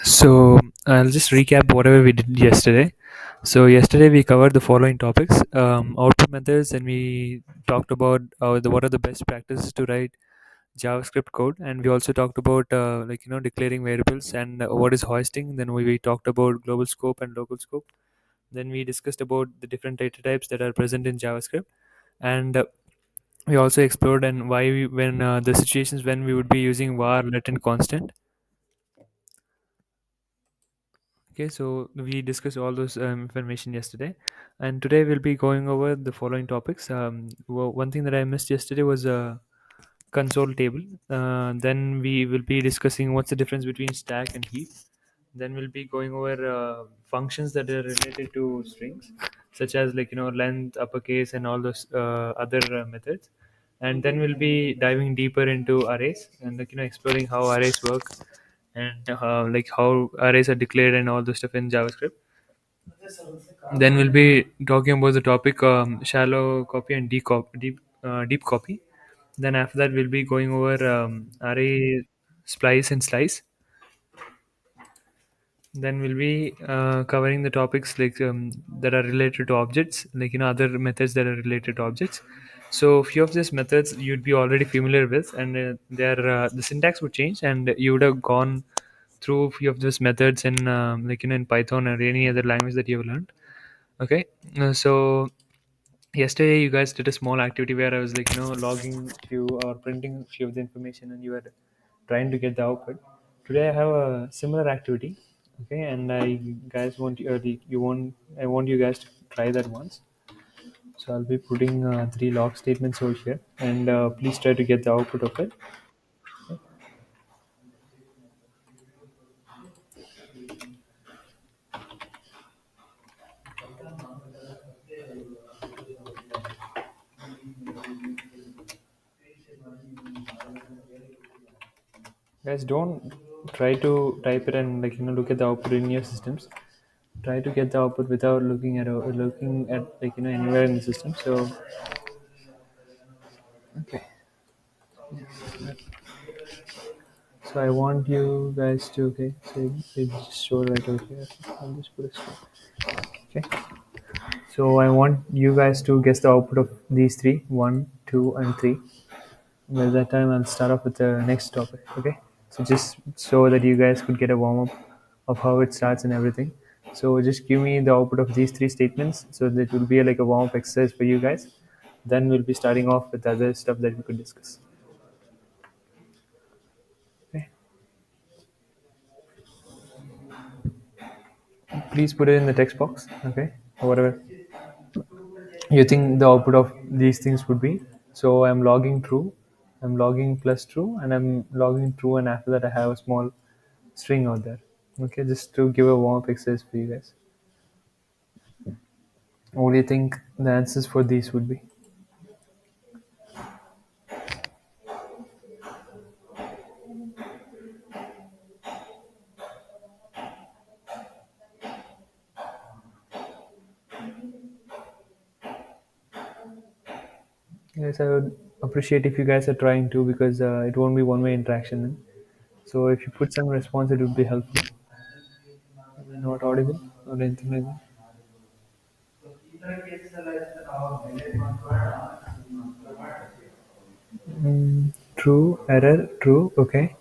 So I'll just recap whatever we did yesterday. So yesterday we covered the following topics: output methods, and we talked about what are the best practices to write JavaScript code, and we also talked about declaring variables and what is hoisting. Then we talked about global scope and local scope. Then we discussed about the different data types that are present in JavaScript, and we also explored and why when the situations when we would be using var, let, and constant. Okay, so we discussed all those information yesterday, and today we'll be going over the following topics. One thing that I missed yesterday was a console table. Then we will be discussing what's the difference between stack and heap. Then we'll be going over functions that are related to strings, such as length, uppercase, and all those other methods. And then we'll be diving deeper into arrays and exploring how arrays work and how arrays are declared and all the stuff in JavaScript. Then we'll be talking about the topic shallow copy and deep copy. Then after that we'll be going over array splice and slice. Then we'll be covering the topics that are related to objects, other methods that are related to objects. So few of these methods you'd be already familiar with, and the syntax would change, and you would have gone through a few of those methods in in Python or any other language that you have learned. Okay, so yesterday you guys did a small activity where I was logging few or printing few of the information, and you were trying to get the output. Today I have a similar activity. Okay, and I guys want you, you want I want you guys to try that once. So I'll be putting three log statements over here, and please try to get the output of it. Guys, don't try to type it and look at the output in your systems. Try to get the output without looking at anywhere in the system. So okay, so I want you guys to, okay. So it just show right over here. I'll just put a okay. So I want you guys to guess the output of these three: one, two, and three. By that time, I'll start off with the next topic. Okay. So just so that you guys could get a warm up of how it starts and everything. So just give me the output of these three statements. So that will be like a warm up exercise for you guys. Then we'll be starting off with other stuff that we could discuss. Okay. Please put it in the text box. Okay. Or whatever you think the output of these things would be. So I'm logging true, I'm logging plus true, and I'm logging true, and after that I have a small string out there. Okay, just to give a warm up exercise for you guys. What do you think the answers for these would be? Yes, I would appreciate if you guys are trying to, because it won't be one way interaction then. So if you put some response, it would be helpful. Not audible or anything like that. True, error, true. Okay.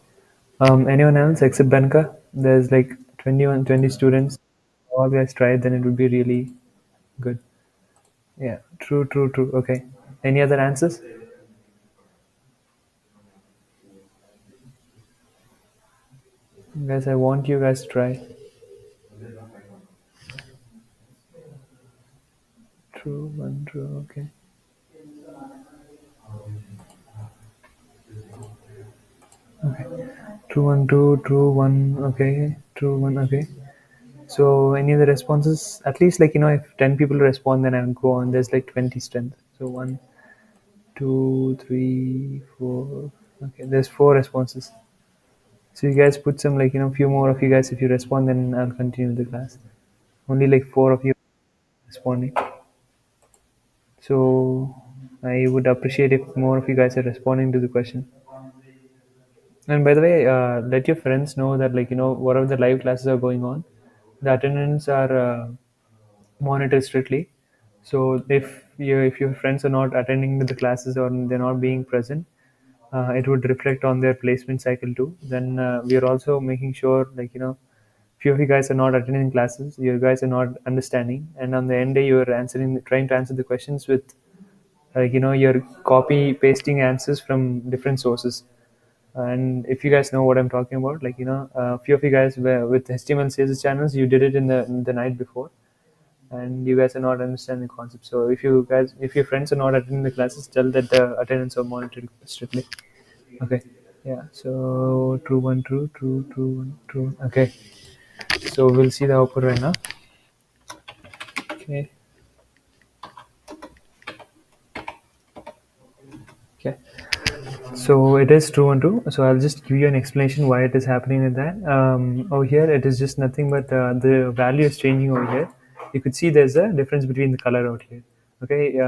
Anyone else except Banka? There's like 20 students. All guys tried, then it would be really good. Yeah, true, true, true. Okay. Any other answers? Guys, I want you guys to try. True, one, true. Okay. True, one, two, true, one. Okay. True, one. Okay. So, any other responses? At least, if 10 people respond, then I'll go on. There's like 20 strength. So, one, 2, 3, 4. Okay, there's 4 responses. So you guys put some, like, few more of you guys. If you respond, then I'll continue the class. Only like 4 of you responding. So I would appreciate if more of you guys are responding to the question. And by the way, let your friends know that, like, whatever the live classes are going on, the attendance are monitored strictly. So if your friends are not attending the classes or they're not being present, it would reflect on their placement cycle too. Then we are also making sure, like, few of you guys are not attending classes, you guys are not understanding, and on the end day you are trying to answer the questions with, like, you're copy pasting answers from different sources. And if you guys know what I'm talking about, like, a few of you guys were with HTML CSS channels, you did it in the night before, and you guys are not understanding the concept. So if your friends are not attending the classes, tell that the attendance are monitored strictly. Okay. Yeah. So true one, true one, true. Okay. So we'll see the output right now. Okay. Okay. So it is true and true. So I'll just give you an explanation why it is happening with that. Over here, it is just nothing but the value is changing over here. You could see there's a difference between the color out here. Okay,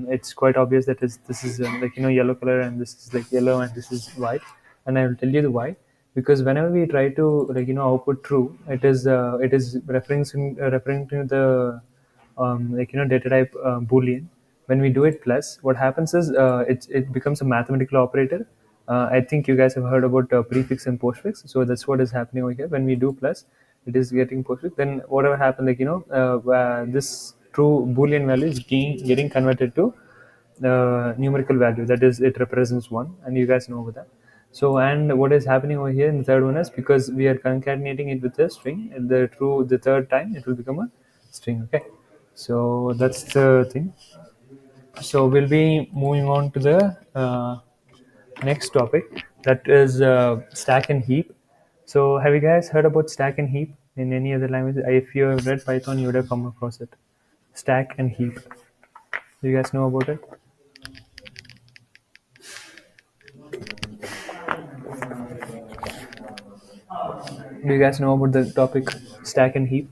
it's quite obvious that this is like, yellow color, and this is like yellow, and this is white. And I will tell you the why. Because whenever we try to, like, output true, it is referring to the like, data type boolean. When we do it plus, what happens is it becomes a mathematical operator. I think you guys have heard about prefix and postfix, so that's what is happening over here. When we do plus, it is getting postfix. Then whatever happened, like, this true boolean value is getting converted to numerical value, that is, it represents 1, and you guys know about that. So, and what is happening over here in the third one is, because we are concatenating it with a string, and the third time it will become a string. Okay, so that's the thing. So we'll be moving on to the next topic, that is stack and heap. So have you guys heard about stack and heap in any other language? If you have read Python, you would have come across it. Stack and heap. Do you guys know about it? Do you guys know about the topic stack and heap?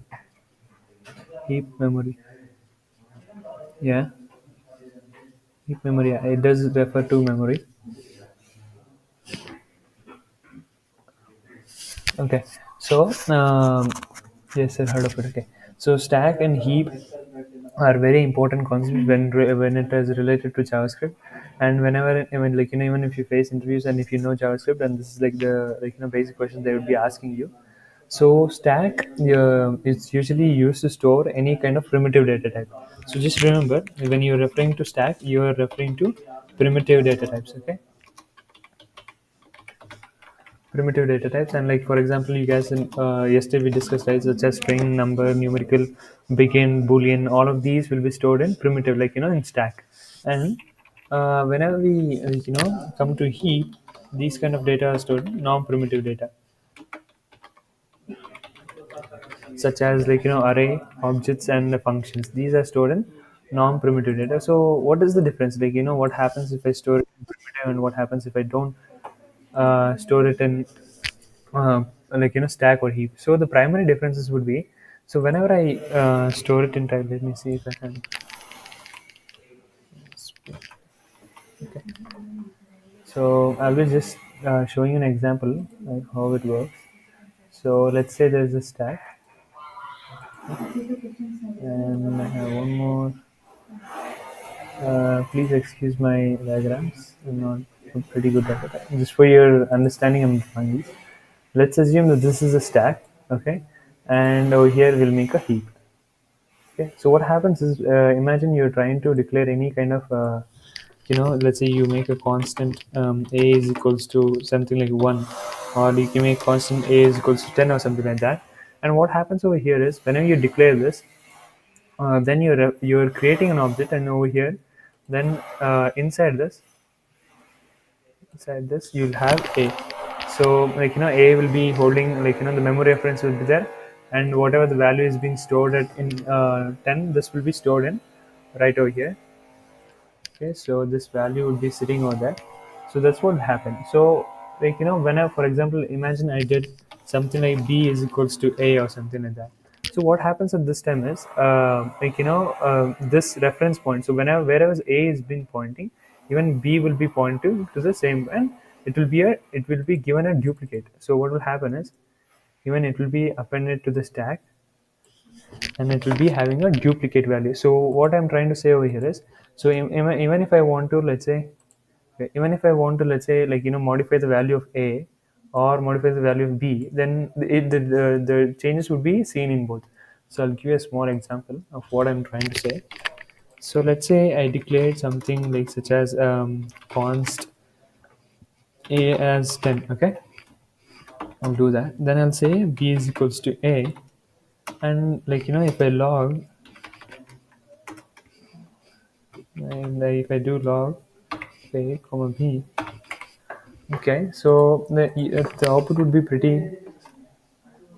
Heap memory. Yeah, heap memory. Yeah, it does refer to memory. Okay, so yes, I heard of it. Okay, so stack and heap are very important concepts when it is related to JavaScript. And whenever, I mean, like, even if you face interviews and if you know JavaScript, and this is like the, like, basic question they would be asking you. So stack is usually used to store any kind of primitive data type. So just remember, when you're referring to stack, you are referring to primitive data types. Okay, primitive data types. And, like, for example, you guys yesterday we discussed, right, such as string, number, numerical, begin, boolean, all of these will be stored in primitive, like, in stack. And whenever we come to heap, these kind of data are stored in non-primitive data, such as, like, array, objects, and the functions. These are stored in non-primitive data. So what is the difference, like, what happens if I store it in primitive, and what happens if I don't store it in like, stack or heap? So the primary differences would be, so whenever I store it in type, let me see if I can. Okay, so I will just showing you an example, like, how it works. So let's say there's a stack, and I have one more. Please excuse my diagrams. I'm pretty good at it. Just for your understanding, I'm drawing these. Let's assume that this is a stack, okay, and over here we'll make a heap. Okay, so what happens is, imagine you're trying to declare any kind of, let's say you make a constant, a is equals to something like 1, or you can make constant a is equals to 10 or something like that. And what happens over here is, whenever you declare this, then you're creating an object, and over here, then inside this you'll have a. So, like, a will be holding, like, the memory reference will be there, and whatever the value is being stored at in 10, this will be stored in right over here. Okay, so this value would be sitting over there. So that's what happened. So like whenever, for example, imagine I did something like b is equals to a or something like that. So what happens at this time is this reference point. So wherever a is been pointing, even b will be pointing to the same, and it will be given a duplicate. So what will happen is even it will be appended to the stack, and it will be having a duplicate value. So what I'm trying to say over here is, so even if I want to, let's say, okay, even if I want to, let's say, modify the value of a or modify the value of b, then the changes would be seen in both. So I'll give you a small example of what I'm trying to say. So let's say I declared something like such as const a as 10. Okay, I'll do that. Then I'll say b is equals to a, and if I log, and if I do log a comma b, okay, so the output would be pretty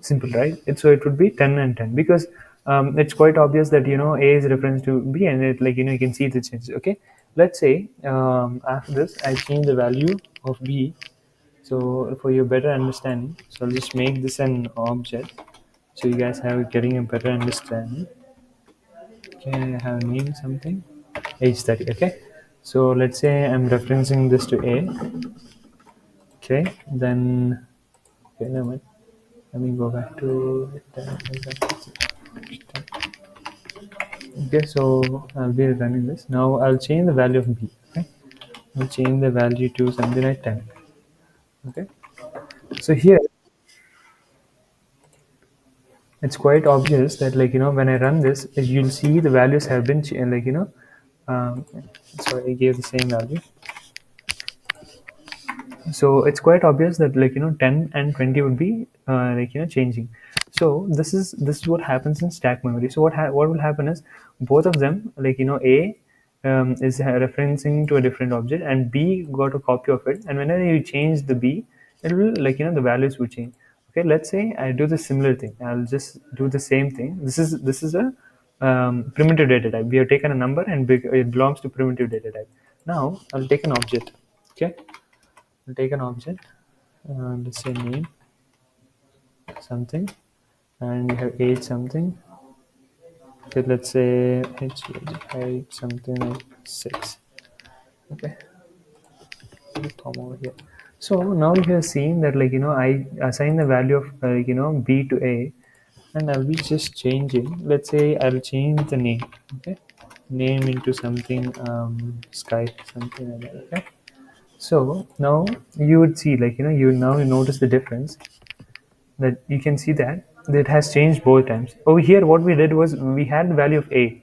simple, right? So it would be 10 and 10, because it's quite obvious that a is reference to b, and it, you can see the changes. Okay, let's say after this I change the value of b. So for your better understanding, so I'll just make this an object, so you guys have getting a better understanding. Okay, I have named something age 30. Okay, so let's say I'm referencing this to a. Okay, then, okay, never mind. Let me go back to 10. Okay, so I'll be running this. Now I'll change the value of b. Okay, I'll change the value to something like 10. Okay, so here it's quite obvious that, when I run this, you'll see the values have been um, sorry, I gave the same value. So it's quite obvious that, 10 and 20 would be changing. So this is what happens in stack memory. So what will happen is, both of them, a is referencing to a different object, and b got a copy of it, and whenever you change the b, it will, the values will change. Okay, let's say I do the similar thing. I'll just do the same thing. This is a primitive data type. We have taken a number, and it belongs to primitive data type. Now I'll take an object. Okay, I'll take an object, let's say name something, and you have age something. Okay, let's say age height something like 6. Okay, put a comma over here. So now you have seen that, I assign the value of b to a, and I'll be just changing. Let's say I'll change the name. Okay, name into something sky, something like that. Okay, so now you would see, you notice the difference, that you can see that it has changed both times. Over here, what we did was we had the value of a.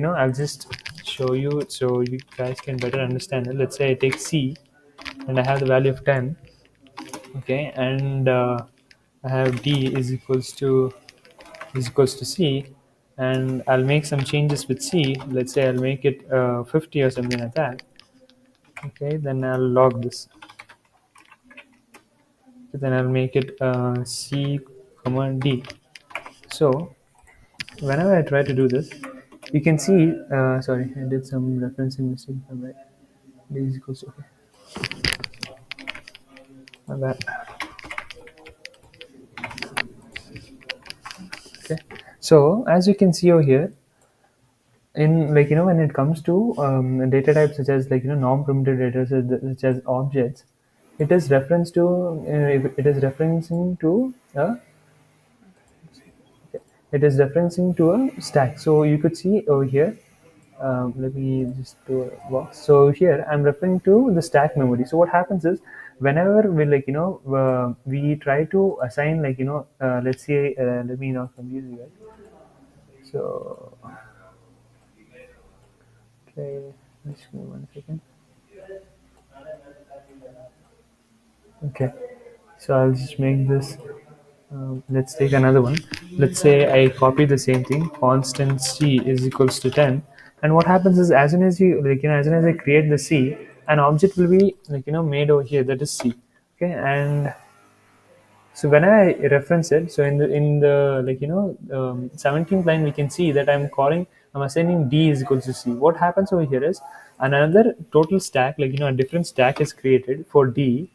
I'll just show you so you guys can better understand it. Let's say I take c, and I have the value of 10. Okay, and I have d is equals to c, and I'll make some changes with c. Let's say I'll make it 50 or something like that. Okay, then I'll log this. Then I'll make it c comma d. So whenever I try to do this, you can see, sorry, I did some referencing mistake. I'm right. D is equals to, okay. My bad. Okay. So as you can see over here, in, when it comes to data types such as, non-primitive data such as objects, it is reference to it is referencing to a stack. So you could see over here, let me just do a box. So here I'm referring to the stack memory. So what happens is, whenever we, we try to assign, let's say, let me not confuse you guys. So okay, just give me 1 second. Okay, so I'll just make this. Let's take another one. Let's say I copy the same thing. Constant c is equals to 10, and what happens is, as soon as you, as soon as I create the c, an object will be, made over here, that is c. Okay, and so when I reference it, so in the 17th line, we can see that I'm assigning d is equals to c. What happens over here is, and another total stack, like a different stack is created for D,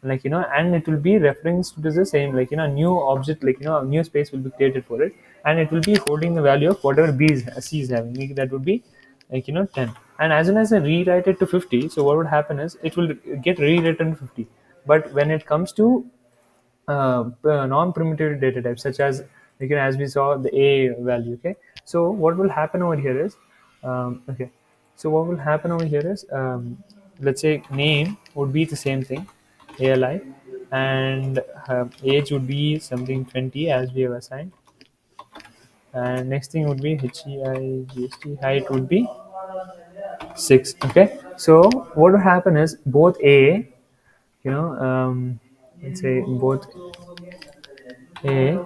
and it will be referenced to the same, a new object, a new space will be created for it, and it will be holding the value of whatever C is having. That would be 10. And as soon as I rewrite it to 50, so what would happen is it will get rewritten to 50. But when it comes to non-primitive data types, such as as we saw the a value, okay, so what will happen over here is okay so what will happen over here is let's say name would be the same thing, ali, and age would be something 20 as we have assigned, and next thing would be heigst, height would be 6. Okay, so what will happen is both a, let's say both a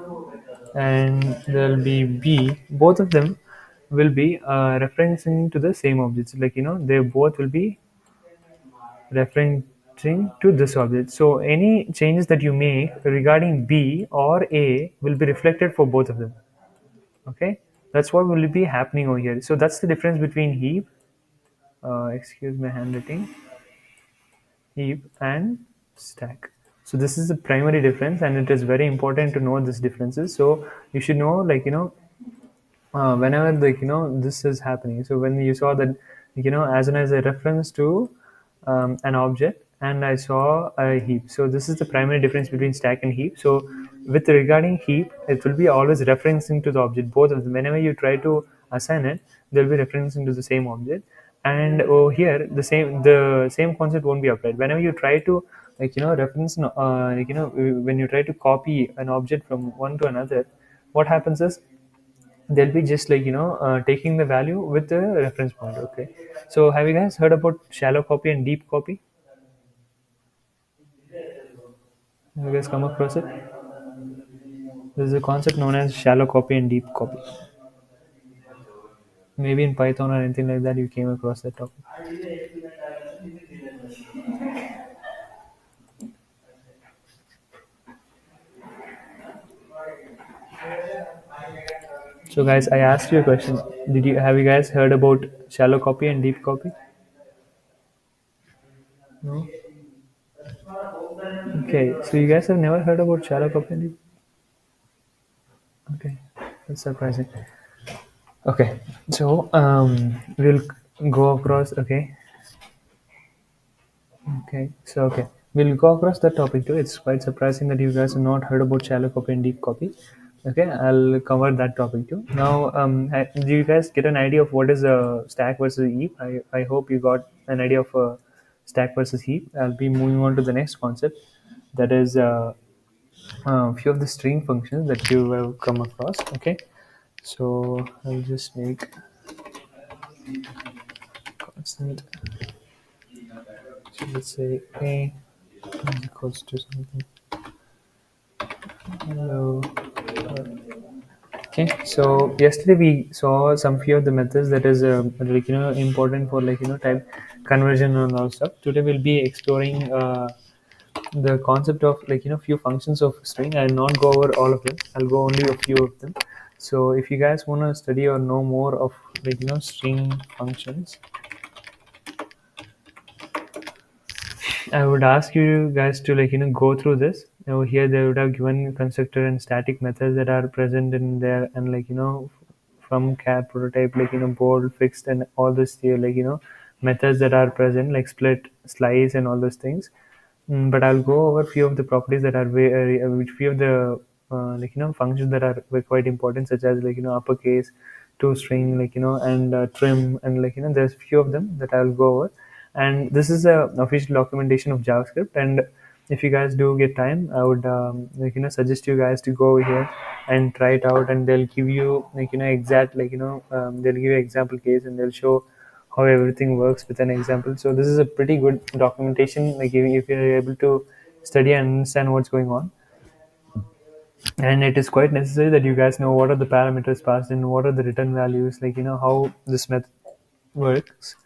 and there'll be B, both of them will be referencing to the same objects. They both will be referencing to this object. So any changes that you make regarding B or A will be reflected for both of them. Okay, that's what will be happening over here. So that's the difference between heap, excuse my handwriting, heap and stack. So this is the primary difference, and it is very important to know these differences. So you should know, whenever this is happening, so when you saw that, as soon as a reference to an object, and I saw a heap, so this is the primary difference between stack and heap. So with regarding heap, it will be always referencing to the object, both of them. Whenever you try to assign it, they'll be referencing to the same object. And over here the same concept won't be applied whenever you try to reference when you try to copy an object from one to another. What happens is they'll be just taking the value with the reference point. Okay, so have you guys heard about shallow copy and deep copy? Have you guys come across it? There's a concept known as shallow copy and deep copy. Maybe in Python or anything like that you came across that topic. So guys, I asked you a question. Have you guys heard about shallow copy and deep copy? No. Okay, so you guys have never heard about shallow copy and deep. Okay, that's surprising. Okay, so we'll go across. Okay, we'll go across that topic too. It's quite surprising that you guys have not heard about shallow copy and deep copy. Okay, I'll cover that topic too. Now, do you guys get an idea of what is a stack versus heap? I hope you got an idea of stack versus heap. I'll be moving on to the next concept, that is few of the string functions that you have come across. Okay, so I'll just make constant. So let's say a is equals to something. Hello. Okay, so yesterday we saw some few of the methods that is important for type conversion and all stuff. Today we'll be exploring the concept of few functions of string. I'll not go over all of them. I'll go only a few of them. So if you guys want to study or know more of string functions, I would ask you guys to go through this. Over here they would have given constructor and static methods that are present in there, and from cat prototype, bold, fixed, and all this here, methods that are present, like split, slice, and all those things. But I'll go over few of the properties that are which few of the functions that are quite important, such as uppercase, toString, and trim, and there's few of them that I'll go over. And this is a official documentation of JavaScript. And if you guys do get time, I would suggest you guys to go over here and try it out. And they'll give you exact they'll give you example case, and they'll show how everything works with an example. So this is a pretty good documentation, if you're able to study and understand what's going on. And it is quite necessary that you guys know what are the parameters passed in, what are the return values, how this method works.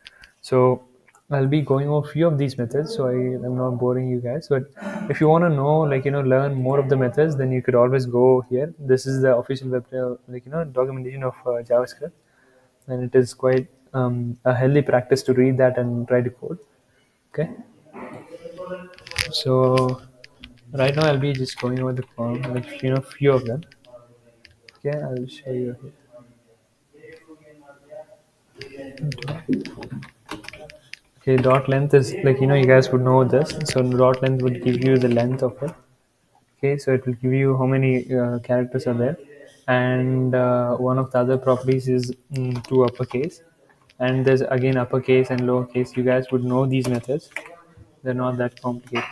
So I'll be going over a few of these methods, so I am not boring you guys. But if you want to know, learn more of the methods, then you could always go here. This is the official web documentation of JavaScript, and it is quite a healthy practice to read that and try to code. Okay, so right now I'll be just going over the form, like few of them. Okay, I'll show you here. Okay, dot length is like you guys would know this. So dot length would give you the length of it. Okay, so it will give you how many characters are there, and one of the other properties is to uppercase, and there's again uppercase and lowercase. You guys would know these methods. They're not that complicated.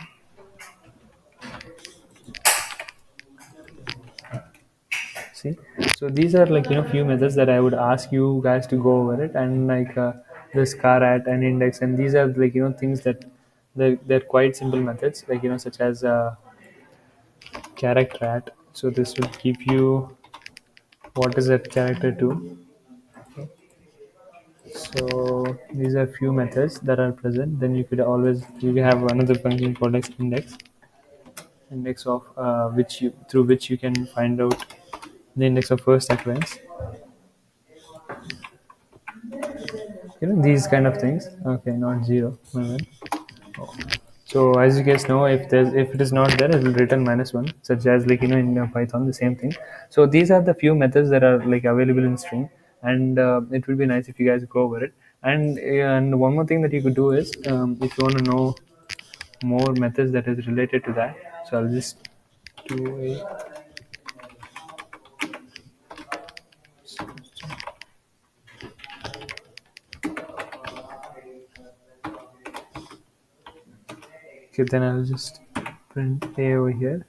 See, so these are like few methods that I would ask you guys to go over it, and like this car at and index, and these are like things that they're quite simple methods, like such as character at. So this will give you what is that character to. So these are few methods that are present. Then you can have another function called as index of which you through which you can find out the index of first occurrence. These kind of things. Okay, not zero. My bad. So as you guys know, if it is not there, it will return -1, such as like in Python the same thing. So these are the few methods that are like available in string, and it would be nice if you guys go over it. And one more thing that you could do is if you want to know more methods that is related to that. So I'll just do a okay, then I'll just print a over here.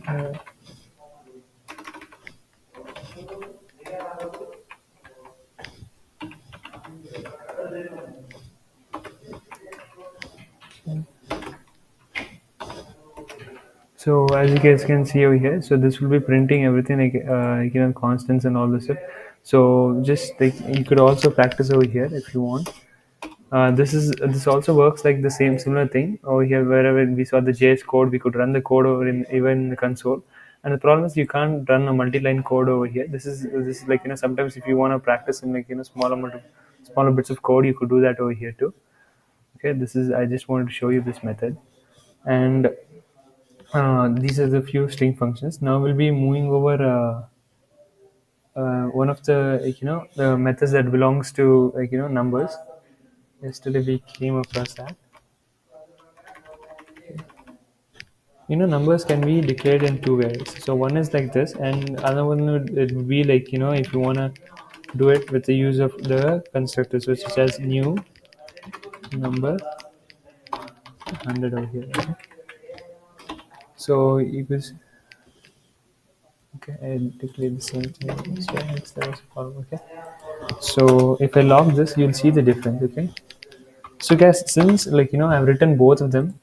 Uh, So as you guys can see over here, so this will be printing everything like constants and all this stuff. So just like you could also practice over here if you want. This also works like the same similar thing over here. Wherever we saw the JS code, we could run the code over in even in the console. And the problem is you can't run a multi-line code over here. This is like sometimes if you want to practice in like small amount of smaller bits of code, you could do that over here too. Okay, this is I just wanted to show you this method, and these are the few string functions. Now we'll be moving over one of the the methods that belongs to numbers. Yesterday we came across that. Numbers can be declared in two ways. So one is like this, and other one it would be like if you wanna do it with the use of the constructors, which says new number 100 over here. Okay? So you could okay, I declare the same thing. So next there is a column. Okay. So if I log this, you'll see the difference. Okay. So guys, since like I've written both of them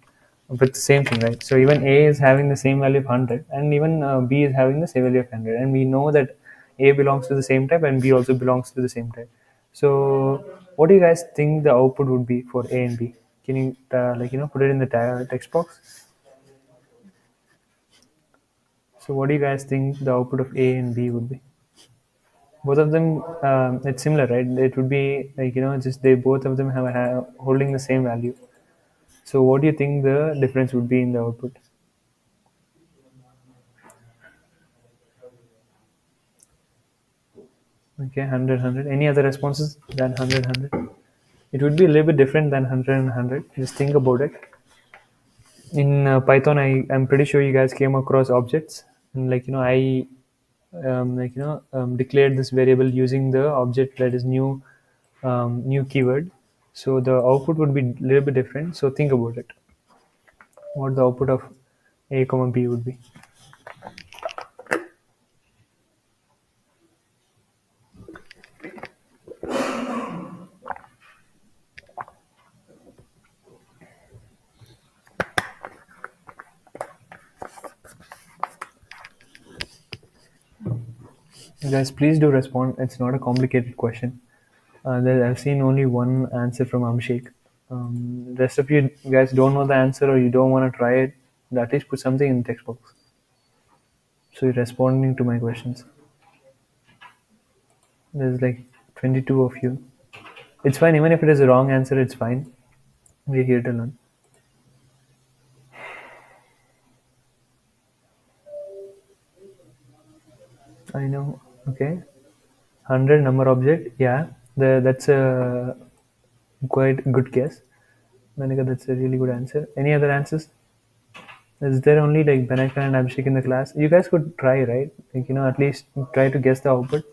with the same thing, right? So even A is having the same value of 100, and even B is having the same value of 100, and we know that A belongs to the same type and B also belongs to the same type. So what do you guys think the output would be for A and B? Can you put it in the text box? So what do you guys think the output of A and B would be? Both of them, it's similar, right? It would be like just they both of them have holding the same value. So what do you think the difference would be in the output? Okay, 100. Any other responses than 100? It would be a little bit different than 100 and 100. Just think about it. In Python, I'm pretty sure you guys came across objects, and I declared this variable using the object that is new keyword. So the output would be a little bit different. So think about it. What the output of A comma B would be. Guys, please do respond. It's not a complicated question. I've seen only one answer from Abhishek. Rest of you guys don't know the answer or you don't want to try it, at least put something in the text box. So you're responding to my questions. There's like 22 of you. It's fine, even if it is a wrong answer, it's fine. We're here to learn. I know. Okay. 100 number object. Yeah. That's a quite good guess. Manika, that's a really good answer. Any other answers? Is there only like Beneka and Abhishek in the class? You guys could try, right? Like, at least try to guess the output.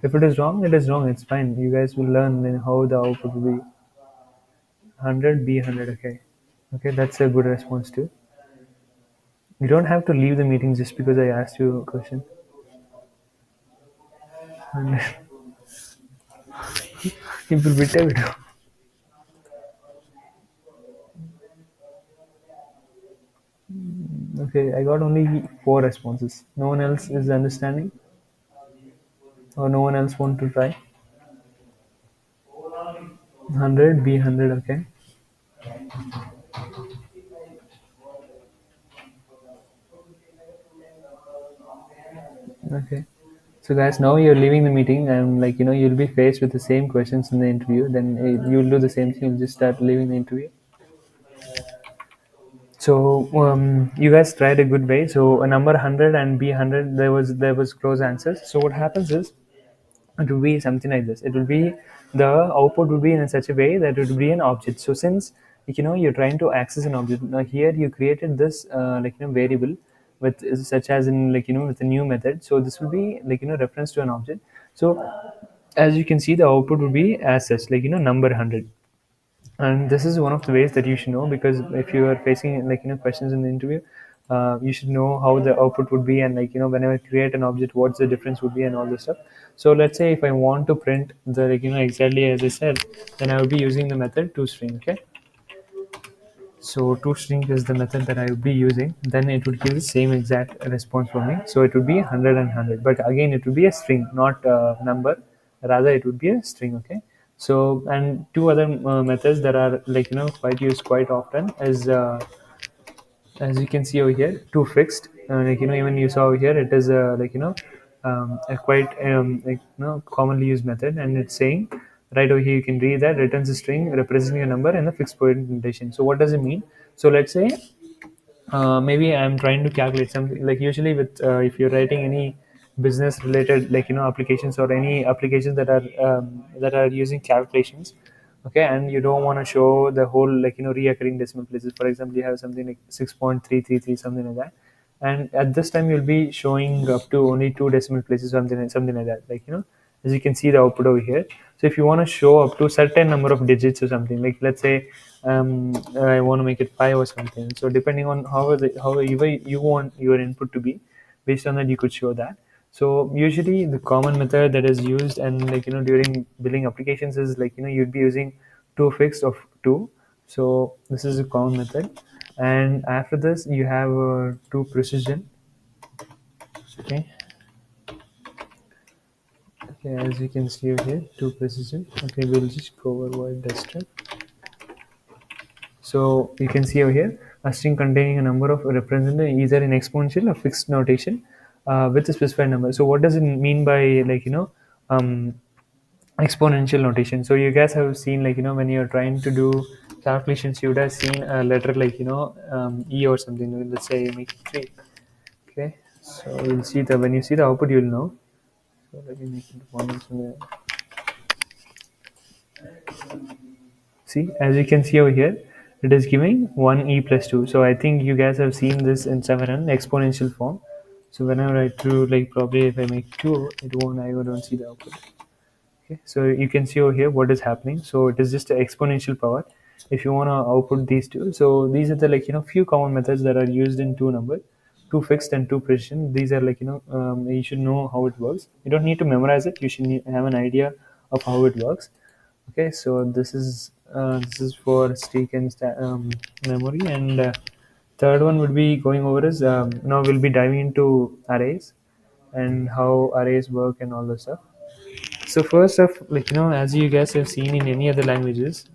If it is wrong, it is wrong. It's fine. You guys will learn then how the output will be. 100, B 100. Okay. Okay, that's a good response too. You don't have to leave the meeting just because I asked you a question. And people ಬಿಟ್ಟೇ ಬಿಡು. Okay, I got only 4 responses. No one else is understanding, or no one else want to try. 100, B 100. Okay. Okay. So guys, now you're leaving the meeting, and like you'll be faced with the same questions in the interview. Then you'll do the same thing. You'll just start leaving the interview. So you guys tried a good way. So a number 100 and B 100, there was close answers. So what happens is it will be something like this. It will be the output will be in such a way that it will be an object. So since you're trying to access an object, now here you created this variable with such as in with a new method. So this will be reference to an object. So as you can see, the output will be as such number 100. And this is one of the ways that you should know, because if you are facing questions in the interview, you should know how the output would be, and whenever I create an object, what's the difference would be, and all this stuff. So let's say if I want to print the exactly as I said, then I would be using the method toString. Okay. So toString is the method that I would be using. Then it would give the same exact response for me. So it would be 100 and 100. But again, it would be a string, not a number. Rather, it would be a string. Okay. So and two other methods that are quite used quite often is as you can see over here, two fixed. Even you saw over here, it is a quite commonly used method, and it's saying right over here you can read that returns a string representing a number in a fixed point notation. So what does it mean? So let's say maybe I'm trying to calculate something, like usually with if you're writing any business related applications, or any applications that are using calculations. Okay, and you don't want to show the whole reoccurring decimal places. For example, you have something like 6.333, something like that, and at this time you'll be showing up to only two decimal places, something like that, as you can see the output over here. So if you want to show up to certain number of digits or something, like let's say I want to make it 5 or something. So depending on however you want your input to be, based on that you could show that. So usually the common method that is used, and during building applications, is you'd be using two fixed of two. So this is a common method, and after this you have two precision. Okay. Okay, as you can see over here, two precision. Okay, we'll just go over wide desktop. So you can see over here a string containing a number of represented either in exponential or fixed notation with a specified number. So what does it mean by um, exponential notation? So you guys have seen when you're trying to do calculations, you would have seen a letter E or something. Let's say you make it 3. Okay, so you'll see the when you see the output, you'll know. So let me make it 1. See, as you can see over here, it is giving 1e plus 2. So I think you guys have seen this in some exponential form. So whenever I do, like, probably if I make 2, I don't see the output. Okay, so you can see over here what is happening. So it is just an exponential power. If you want to output these two, so these are the few common methods that are used in two numbers, two fixed and two precision. These are you should know how it works. You don't need to memorize it. You should have an idea of how it works. Okay, so this is for streak and memory, and third one would be going over is now we'll be diving into arrays and how arrays work and all the stuff. So first of, as you guys have seen in any other languages,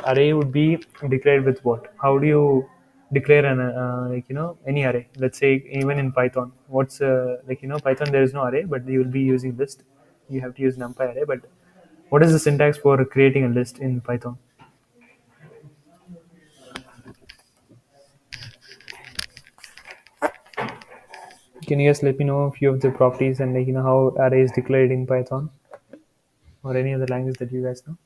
array would be declared with what? How do you declare an any array? Let's say even in Python, what's Python, there is no array, but you will be using list. You have to use NumPy array. But what is the syntax for creating a list in Python? Can you guys let me know a few of the properties and how array is declared in Python or any other language that you guys know?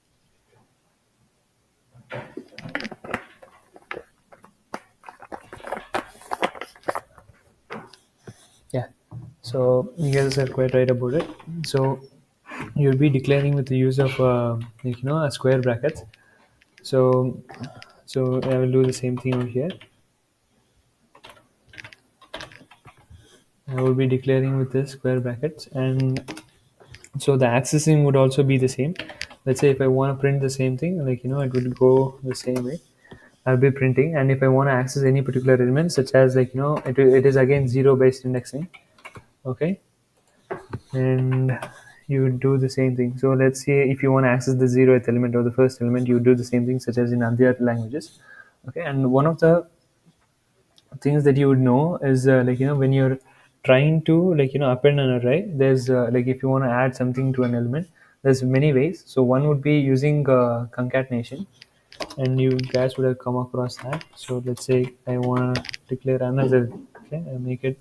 Yeah. So you guys are quite right about it. So you'll be declaring with the use of a square brackets. So I will do the same thing over here. I will be declaring with this square brackets, and so the accessing would also be the same. Let's say if I want to print the same thing, it would go the same way. I'll be printing, and if I want to access any particular element, such as it is again zero based indexing. Okay, and you would do the same thing. So let's say if you want to access the zeroth element or the first element, you do the same thing, such as in other languages. Okay, and one of the things that you would know is when you're trying to append an array, there's if you want to add something to an element, there's many ways. So one would be using concatenation, and you guys would have come across that. So let's say I want to declare another. Okay, I make it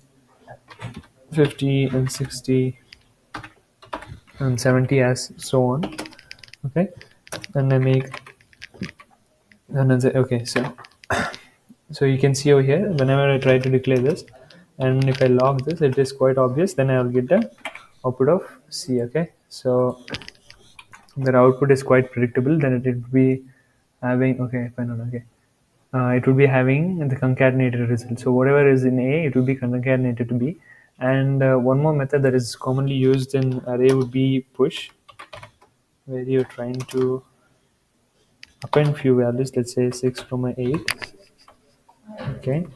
50 and 60 and 70 as so on. Okay, and I make another. Okay, so you can see over here, whenever I try to declare this, and if I log this, it is quite obvious. Then I will get the output of C. Okay, so the output is quite predictable. Then it would be having, okay, fine, okay. It would be having the concatenated result. So whatever is in A, it will be concatenated to B. And one more method that is commonly used in array would be push, where you're trying to append few values. Let's say 6, 8. Okay,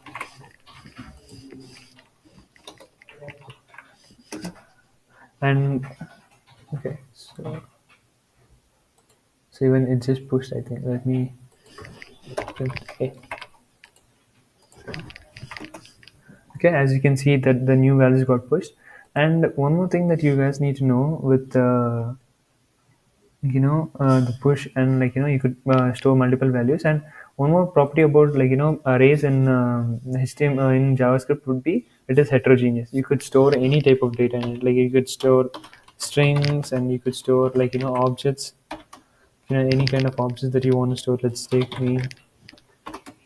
and okay, so even it just pushed, I think. Let me print A. Okay, as you can see that the new values got pushed. And one more thing that you guys need to know with the push, and you could store multiple values. And one more property about arrays in HTML in JavaScript would be it is heterogeneous. You could store any type of data in it. Like you could store strings, and you could store objects, any kind of objects that you want to store. Let's take me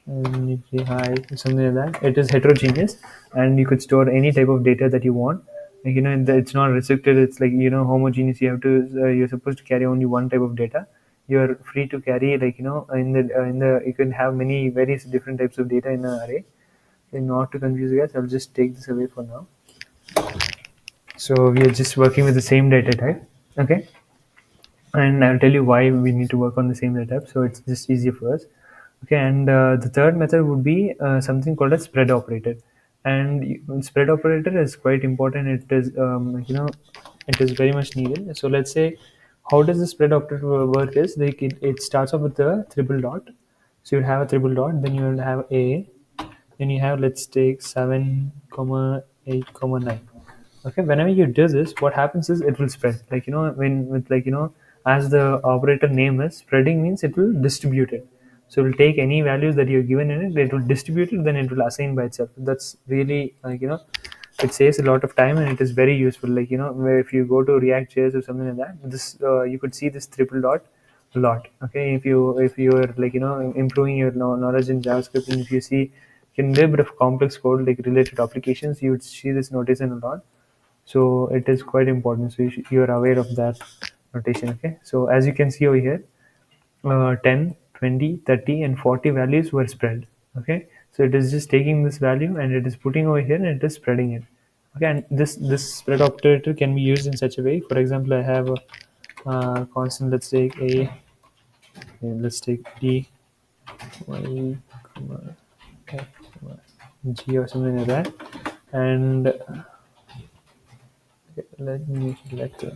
and high, something like that. It is heterogeneous, and you could store any type of data that you want. It's not restricted. It's homogeneous. You're supposed to carry only one type of data. You're free to carry in the you can have many various different types of data in an array. And not to confuse you guys, I'll just take this away for now. So we are just working with the same data type. Okay, and I'll tell you why we need to work on the same data type. So it's just easier for us. Okay, and the third method would be something called a spread operator, and spread operator is quite important. It is it is very much needed. So let's say how does the spread operator work is it starts off with a triple dot. So you have a triple dot, then you will have a, then you have, let's take 7 comma 8 comma 9. Okay, whenever you do this, what happens is it will spread, when with as the operator name is spreading, means it will distribute it. So it will take any values that you're given in it, it will distribute it, then it will assign by itself. That's really it saves a lot of time, and it is very useful. Where if you go to React.js or something like that, this you could see this triple dot a lot. Okay, if you are improving your knowledge in JavaScript, and if you see in a little bit of complex code like related applications, you would see this notation a lot. So it is quite important. So you are aware of that notation. Okay, so as you can see over here, 10, 20, 30, and 40 values were spread. Okay, so it is just taking this value and it is putting over here, and it is spreading it. Okay, and this spread operator can be used in such a way. For example, I have a constant. Let's take a, okay, let's take d y comma f comma g or something like that, and okay, let me select it.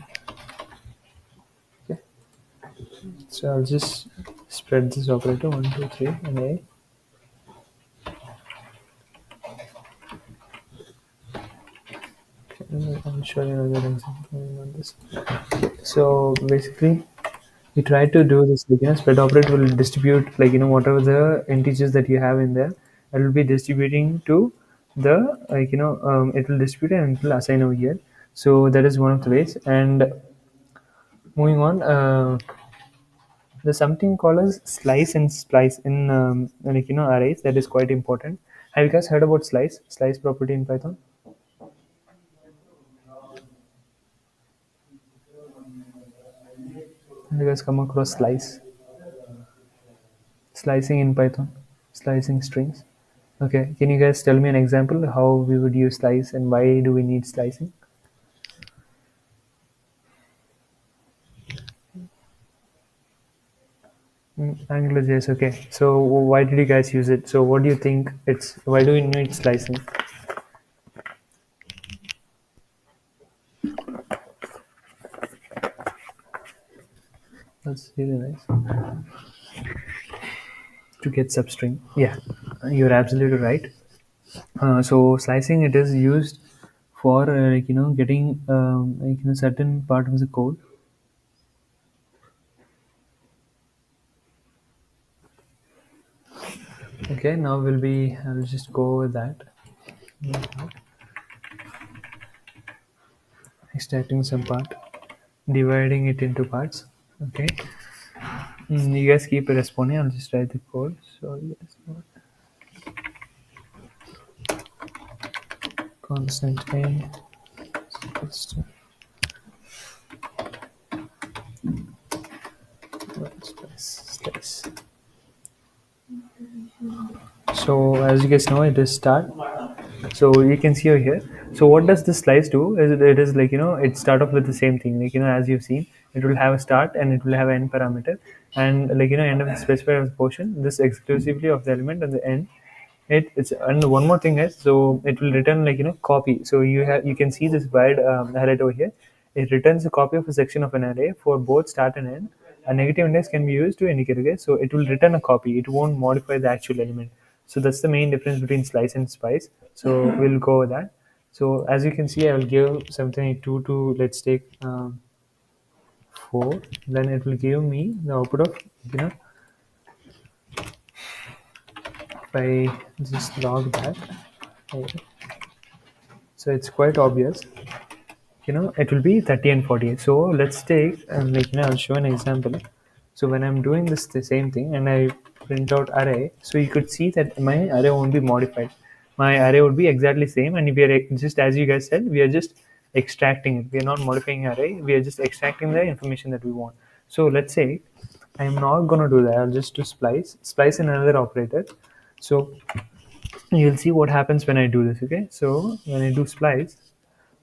So I'll just spread this operator 1, 2, 3, and A. I'll show you another example on this. So basically, we try to do this, like, spread operator will distribute, like, whatever the integers that you have in there, it will be distributing to the, like, it will distribute and it will assign over here. So that is one of the ways. And moving on, there's something called as slice and splice in, like, arrays. That is quite important. Have you guys heard about slice property in Python? Have you guys come across slicing in Python, slicing strings? Okay, can you guys tell me an example how we would use slice and why do we need slicing? AngularJS. Okay, so why did you guys use it? So what do you think it's? Why do we need slicing? That's really nice. To get substring. Yeah, you're absolutely right. So slicing, it is used for, like, getting, like, certain part of the code. Okay, now we'll be. I'll just go with that. Extracting some part, dividing it into parts. Okay. You guys keep responding. I'll just write the code. So yes, constant a equals to slice. So as you guys know, it is start. So you can see over here. So what does this slice do? It is like, it start off with the same thing. Like, as you've seen, it will have a start and it will have an end parameter, and, like, end of the specified portion. This exclusively of the element at the end. It's, and one more thing is, so it will return, like, copy. So you can see this wide, highlight over here. It returns a copy of a section of an array for both start and end. A negative index can be used to indicate. Okay, so it will return a copy. It won't modify the actual element. So that's the main difference between slice and spice. So we'll go with that. So as you can see, I will give something 2 to, let's take, 4. Then it will give me the output of, if I just log that. So it's quite obvious, it will be 30 and 48. So let's take, like, I'll show an example. So when I'm doing this the same thing and I print out array, so you could see that my array won't be modified. My array would be exactly same, and we are just, as you guys said, we are just extracting it. We are not modifying array, we are just extracting the information that we want. So let's say I'm not going to do that. I'll just do splice in another operator. So you'll see what happens when I do this. Okay, so when I do splice,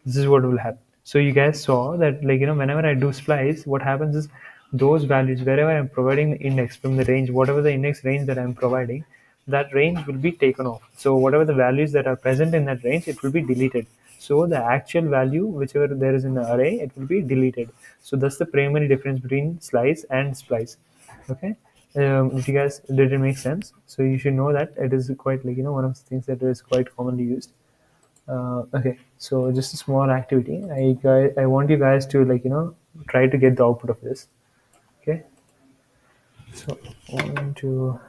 this is what will happen. So you guys saw that, like, whenever I do splice, what happens is those values, wherever I'm providing the index from the range, whatever the index range that I'm providing, that range will be taken off. So whatever the values that are present in that range, it will be deleted. So the actual value, whichever there is in the array, it will be deleted. So that's the primary difference between slice and splice. Okay. If you guys, did it make sense? So you should know that it is quite, like, one of the things that is quite commonly used. Okay, so just a small activity. I want you guys to, like, try to get the output of this. Okay, so 1, 2,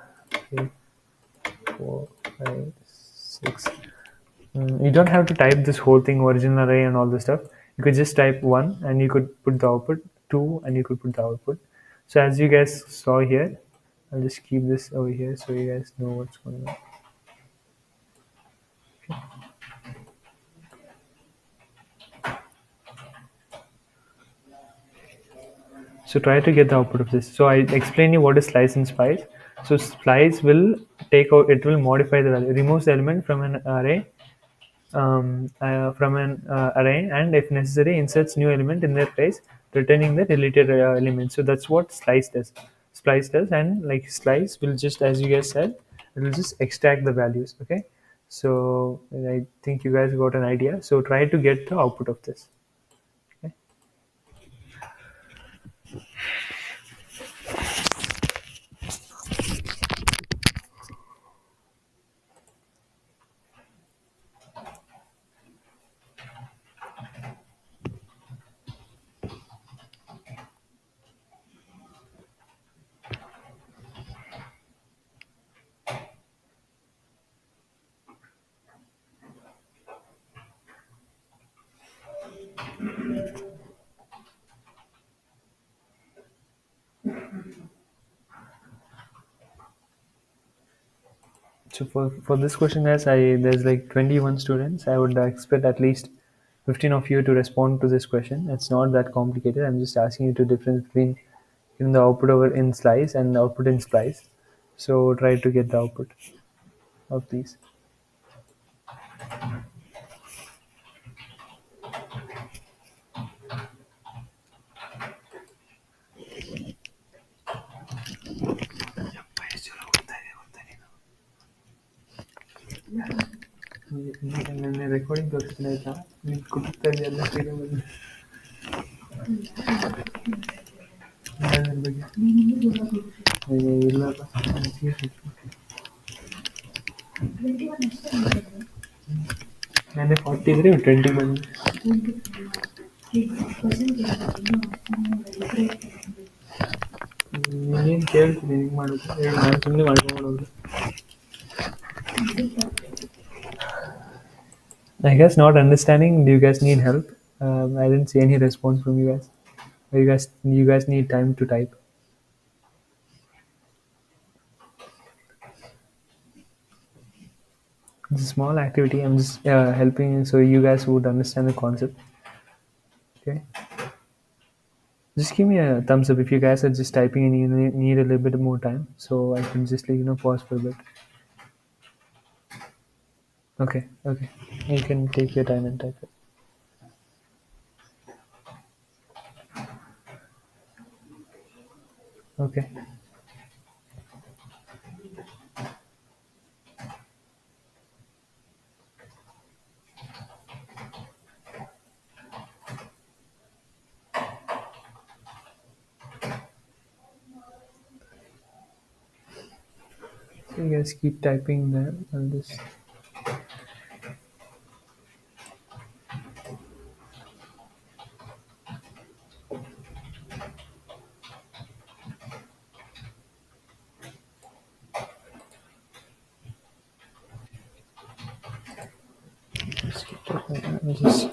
3, 4, 5, 6. You don't have to type this whole thing, original array and all this stuff. You could just type 1 and you could put the output, 2 and you could put the output. So as you guys saw here, I'll just keep this over here so you guys know what's going on. So try to get the output of this. So I explain you what is slice and spice. So splice will take out, it will modify the value, removes the element from an array, and if necessary, inserts new element in their place, returning the deleted element. So that's what slice does. Splice does, and, like, slice will just, as you guys said, it will just extract the values. Okay. So I think you guys got an idea. So try to get the output of this. Okay. So for this question, guys, there's like 21 students. I would expect at least 15 of you to respond to this question. It's not that complicated. I'm just asking you to difference between the output over in slice and the output in splice. So try to get the output of these. ನಿನ್ನೆ recording ತೋರಿಸ್ತೀನಿ ಆಯ್ತಾ ನೀನು ಕುಟುಕ್ತಾ ಇದೆಯಲ್ಲ ಬಗ್ಗೆ ಇಲ್ಲಪ್ಪ ನೆನ್ನೆ 40 ಇದ್ರೆ 20 ಬಂದು ನೀನೇನು ಕೇಳ್ತೀನಿ ಹಿಂಗೆ ಮಾಡೋದು ನಾನು ಸುಮ್ಮನೆ ಮಾಡ್ಕೊಂಡು I guess not understanding. Do you guys need help? I didn't see any response from you guys. Or you guys need time to type. It's a small activity. I'm just helping you so you guys would understand the concept. Okay. Just give me a thumbs up if you guys are just typing and you need a little bit more time, so I can just pause for a bit. Okay. Okay. You can take your time and type it. Okay. So you guys keep typing there. I'll just. I'll just.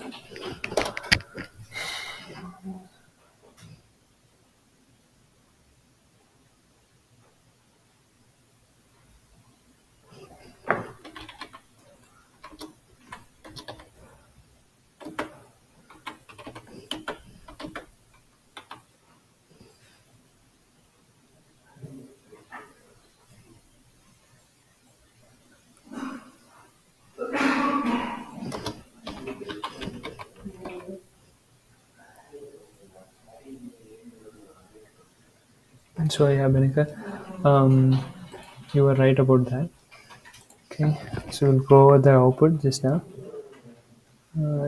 So yeah, Benika, you were right about that. Okay, so we'll go over the output just now.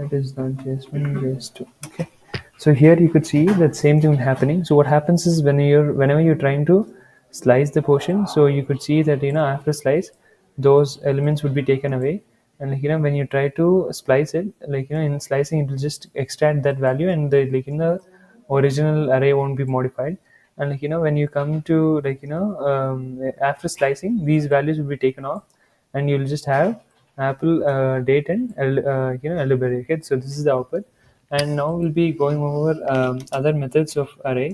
It is not just one, just two. Okay, so here you could see that same thing happening. So what happens is whenever you're trying to slice the portion, so you could see that after slice, those elements would be taken away, and when you try to splice it, in slicing, it will just extract that value, and the in the original array won't be modified. And when you come to after slicing, these values will be taken off, and you'll just have apple date and elderberry. Okay, so this is the output, and now we'll be going over other methods of array.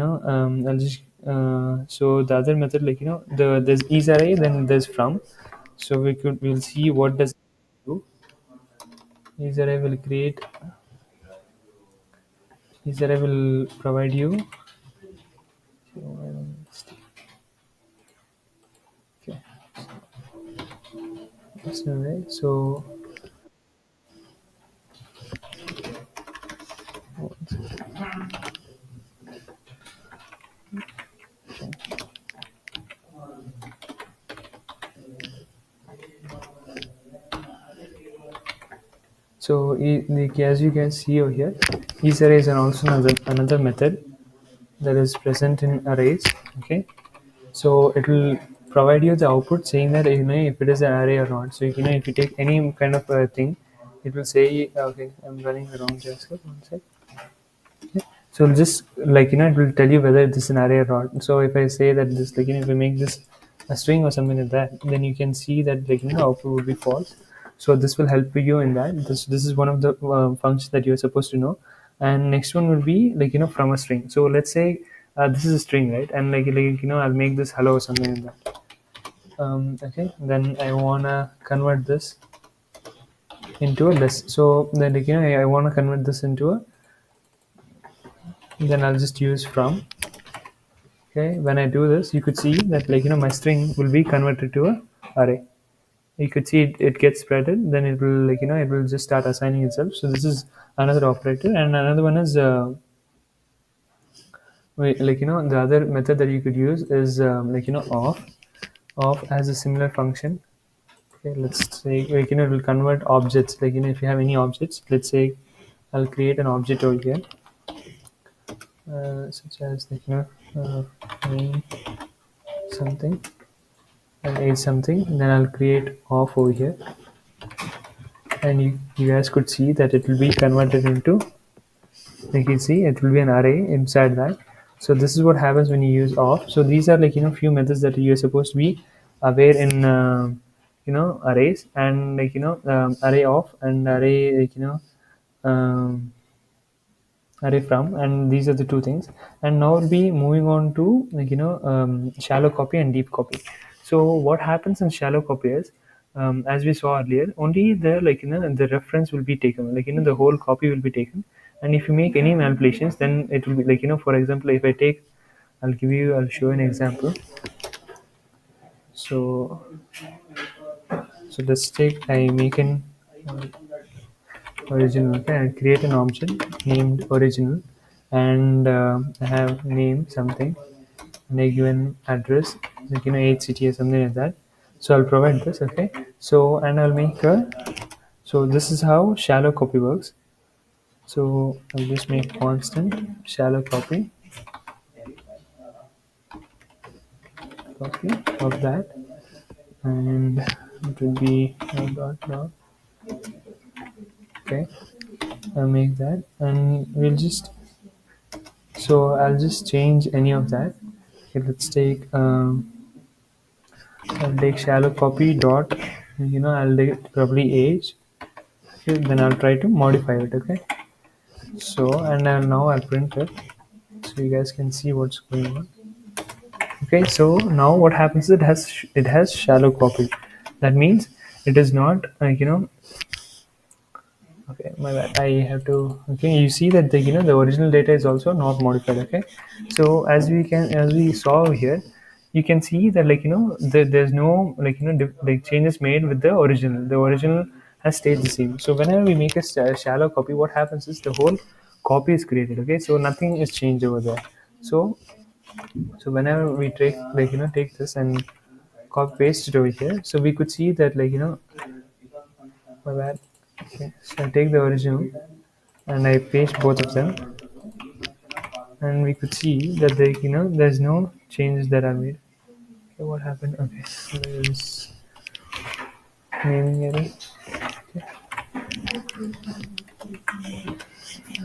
I'll just so the other method, there's is array, then there's from. So we'll see what does it do. Is array will create, is array will provide you. Okay, this array. So as you can see over here, is array is also another method that is present in arrays. Okay, so it will provide you the output saying that if it is an array or not. So if you take any kind of thing, it will say, okay, I'm running the wrong JavaScript. One sec. So it'll just it will tell you whether this is an array or not. So if I say that this if we make this a string or something like that, then you can see that output will be false. So this will help you in that. This is one of the functions that you're supposed to know. And next one will be from a string. So let's say this is a string, right? And I'll make this hello or something like that. Okay, then I wanna convert this into a list. So then, like, I want to convert this into a, then I'll just use from. Okay, when I do this, you could see that, like, my string will be converted to a array. You could see it gets spreaded, then it will, like, it will just start assigning itself. So this is another operator, and another one is like, the other method that you could use is like, off as a similar function. Okay, let's say, like, it will convert objects. Like, if you have any objects, let's say I'll create an object over here, such as, like, name something and age something. Then I'll create off over here, and you guys could see that it will be converted into, like, you see it will be an array inside that. So this is what happens when you use off. So these are, like, few methods that you're supposed to be aware in arrays, and, like, array off and array, like, um, array from, and these are the two things. And now we'll be moving on to, like, shallow copy and deep copy. So what happens in shallow copy is, as we saw earlier, only the, like, the reference will be taken, like, the whole copy will be taken. And if you make any manipulations, then it will be, like, for example, if I take, I'll show an example. So so let's take, I make an original. Okay, I create an object named original, and I have name something, and I give an address, like, 8 city or something like that. So I'll provide this. Okay, so, and I'll make a, so this is how shallow copy works. So I'll just make constant shallow copy of that, and it will be dot. Okay, I'll make that, and we'll just, so I'll just change any of that. Okay, let's take, I'll take shallow copy dot, I'll take probably age. Okay, then I'll try to modify it. Okay, so, and now I'll print it so you guys can see what's going on. Okay, so now what happens, it has shallow copy. That means it is not, like, okay, my bad. I have to. Okay, you see that the original data is also not modified. Okay, so as we saw over here, you can see that, like, there's no, like, like, changes made with the original. The original has stayed the same. So whenever we make a shallow copy, what happens is the whole copy is created. Okay, so nothing is changed over there. So whenever we take, like, take this and copy paste it over here, so we could see that, like, my bad. Okay, so I take the original and I paste both of them, and we could see that, there's no changes that are made. Okay, what happened? Okay, there's naming error.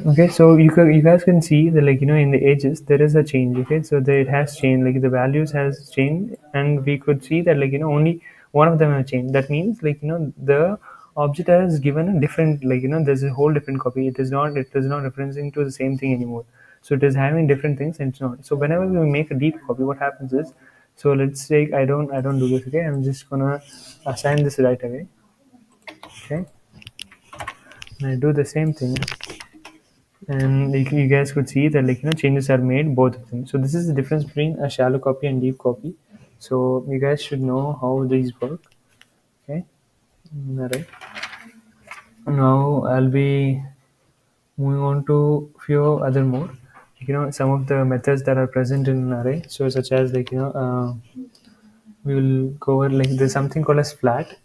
Okay, so you guys can see that, like, in the edges there is a change. Okay, so it has changed, like, the values has changed, and we could see that, like, only one of them have changed. That means, like, the object has given a different, like, there's a whole different copy. It is not referencing to the same thing anymore. So it is having different things, and it's not. So whenever we make a deep copy, what happens is, so let's say I don't do this. Okay, I'm just gonna assign this right away. Okay, and I do the same thing, and you guys could see that, like, changes are made both of them. So this is the difference between a shallow copy and deep copy. So you guys should know how these work. Okay, all right. Now I'll be moving on to few other more, like, some of the methods that are present in an array. So such as, like, we will go over, like, there's something called as flat,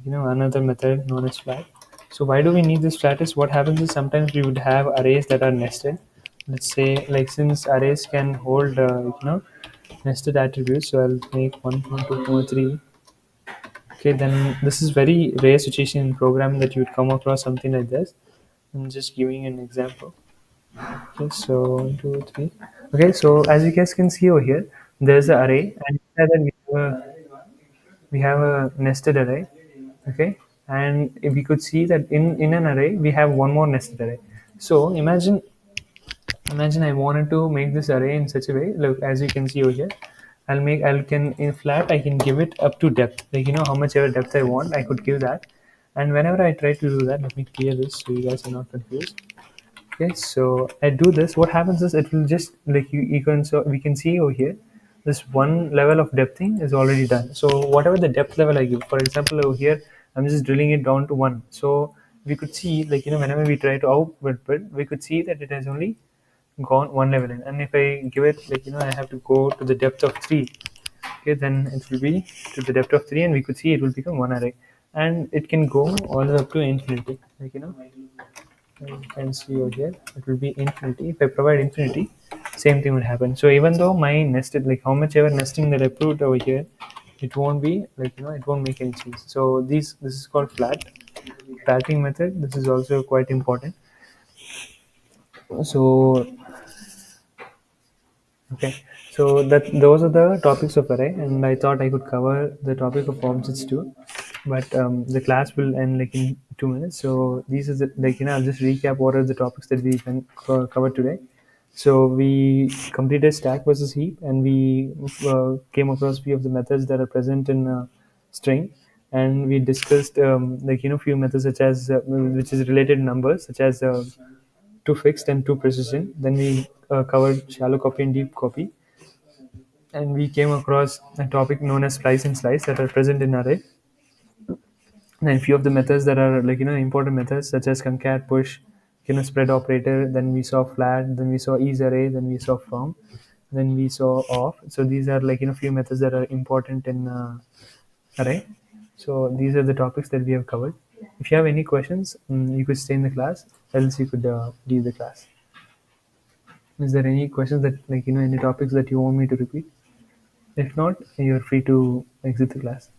another method known as flat. So why do we need this flat is, what happens is, sometimes we would have arrays that are nested. Let's say, like, since arrays can hold, nested attributes, so I'll make 1, 2, 3. Okay, then this is very rare situation in programming that you would come across something like this. I'm just giving an example. Okay, so 1, 2, 3. Okay, so as you guys can see over here, there's an array, and inside that we have a nested array. Okay, and if we could see that in an array we have one more nested array. So imagine I wanted to make this array in such a way, look, as you can see over here, I'll can in flat I can give it up to depth, like how much ever depth I want I could give that. And whenever I try to do that, let me clear this so you guys are not confused. Okay, so I do this. What happens is it will just like you can, so we can see over here, this one level of depthing is already done. So whatever the depth level I give, for example, over here, I'm just drilling it down to one. So we could see like whenever we try to output it, we could see that it has only gone one level in. And if I give it like I have to go to the depth of three. Okay, then it will be to the depth of three, and we could see it will become one array, and it can go all the way up to infinity. You can see over here it will be infinity. If I provide infinity, same thing will happen. So even though my nested, like how much ever nesting that I put over here, it won't be like it won't make any change. So this is called flatting method. This is also quite important. So okay, so that those are the topics of array, and I thought I could cover the topic of objects too, but the class will end like in 2 minutes. So these are the, like I'll just recap what are the topics that we can cover today. So we completed stack versus heap, and we came across few of the methods that are present in string, and we discussed few methods such as which is related numbers such as to fixed and to precision. Then we covered shallow copy and deep copy, and we came across a topic known as splice and slice that are present in array, and few of the methods that are important methods such as concat, push, spread operator. Then we saw flat, then we saw is array, then we saw from, then we saw off. So these are few methods that are important in array. So these are the topics that we have covered. If you have any questions, you could stay in the class, else you could leave the class. Is there any questions that any topics that you want me to repeat? If not, you're free to exit the class.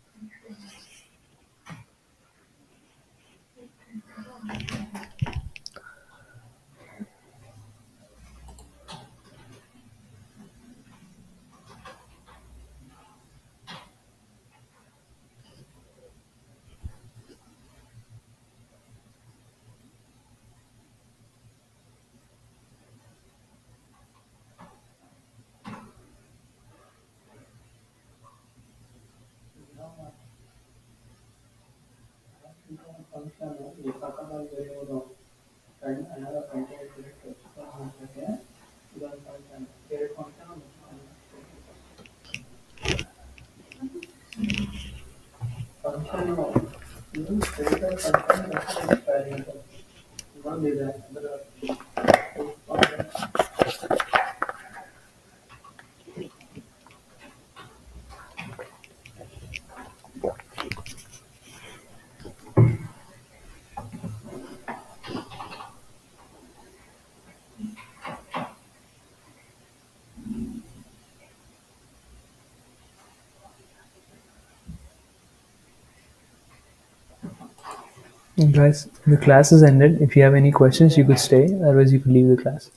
Guys, the class is ended. If you have any questions, you could stay. Otherwise, you could leave the class.